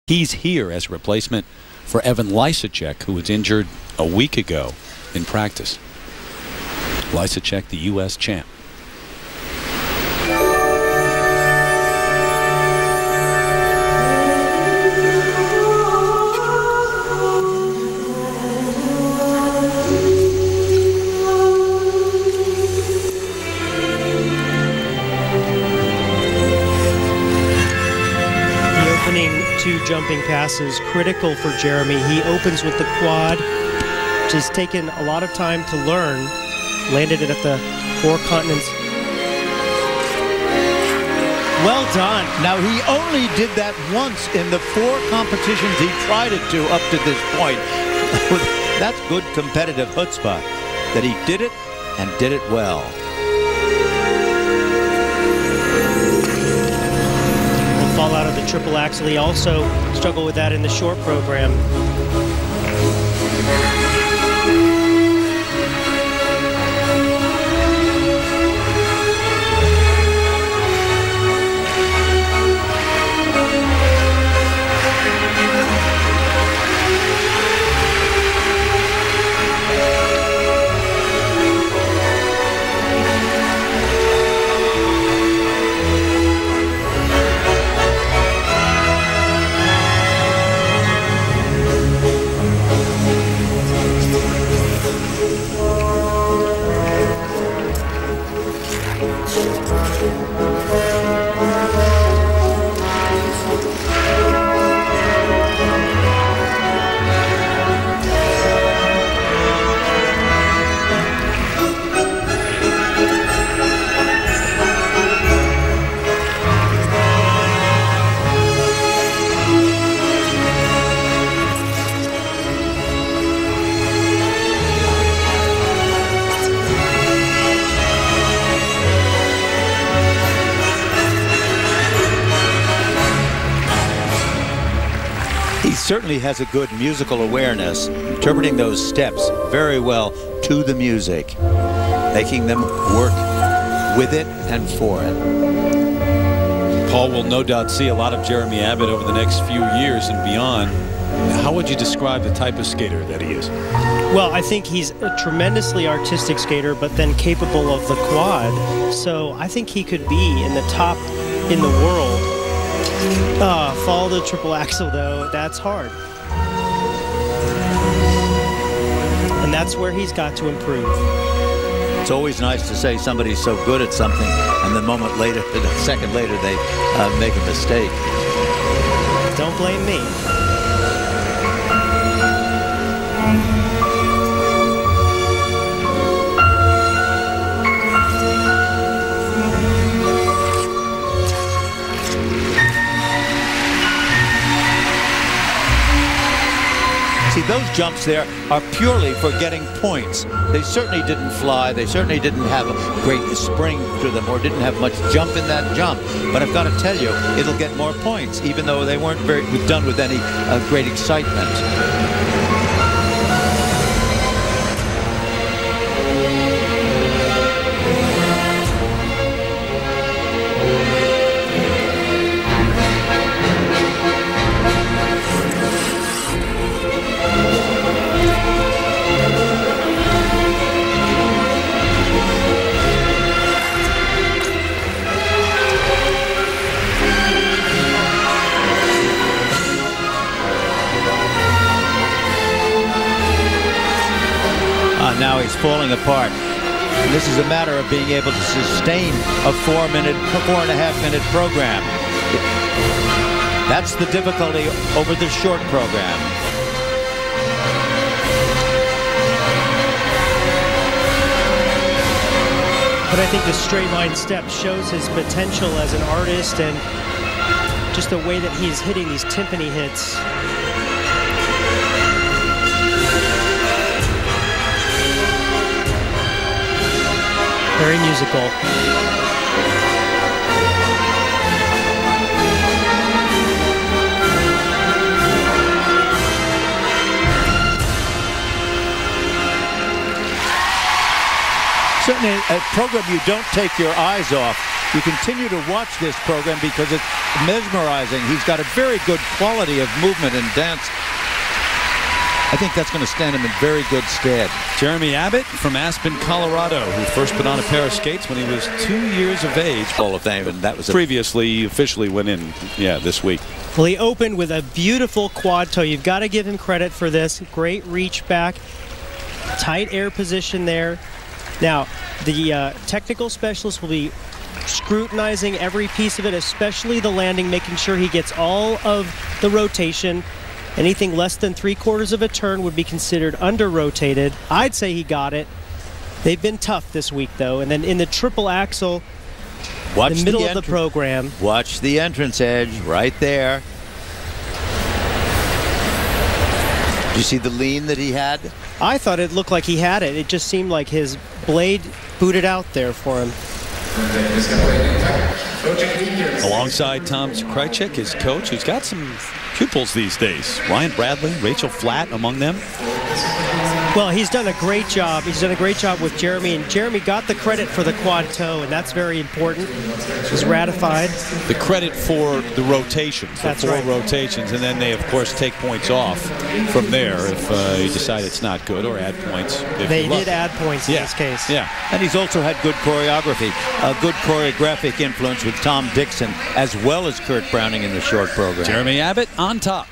He's here as a replacement for Evan Lysacek, who was injured a week ago in practice. Lysacek, the U.S. champ. Two jumping passes critical for Jeremy. He opens with the quad, which has taken a lot of time to learn. Landed it at the Four Continents. Well done. Now, he only did that once in the 4 competitions he tried it to up to this point. That's good competitive chutzpah, that he did it and did it well. Fall out of the triple axel. He also struggled with that in the short program. He certainly has a good musical awareness, interpreting those steps very well to the music, making them work with it and for it. Paul will no doubt see a lot of Jeremy Abbott over the next few years and beyond. How would you describe the type of skater that he is? Well, I think he's a tremendously artistic skater, but then capable of the quad. So I think he could be in the top in the world. Follow the triple axel, though, that's hard. And that's where he's got to improve. It's always nice to say somebody's so good at something, and the moment later, a second later, they make a mistake. Don't blame me. See, those jumps there are purely for getting points. They certainly didn't fly. They certainly didn't have a great spring to them or didn't have much jump in that jump. But I've got to tell you, it'll get more points, even though they weren't done with any great excitement. Now he's falling apart. This is a matter of being able to sustain a 4.5-minute program. That's the difficulty over the short program. But I think the straight line step shows his potential as an artist and just the way that he's hitting these timpani hits. Very musical. Certainly a program you don't take your eyes off. You continue to watch this program because it's mesmerizing. He's got a very good quality of movement and dance. I think that's going to stand him in very good stead. Jeremy Abbott from Aspen, Colorado, who first put on a pair of skates when he was 2 years of age. Hall of Fame, and that was previously officially went in, this week. Well, he opened with a beautiful quad toe. You've got to give him credit for this. Great reach back, tight air position there. Now, the technical specialist will be scrutinizing every piece of it, especially the landing, making sure he gets all of the rotation. Anything less than 3/4 of a turn would be considered under-rotated. I'd say he got it. They've been tough this week, though. And then in the triple axel, in the middle of the program. Watch the entrance edge right there. Did you see the lean that he had? I thought it looked like he had it. It just seemed like his blade booted out there for him. Alongside Tom Krajcik, his coach, who's got some pupils these days. Ryan Bradley, Rachel Flatt among them. Well, he's done a great job. He's done a great job with Jeremy, and Jeremy got the credit for the quad toe, and that's very important. It was ratified. The credit for the rotations, the that's 4 right. rotations, and then they, of course, take points off from there if you decide it's not good, or add points. They did add points in this case. Yeah, and he's also had good choreography, a good choreographic influence with Tom Dixon, as well as Kurt Browning in the short program. Jeremy Abbott on top.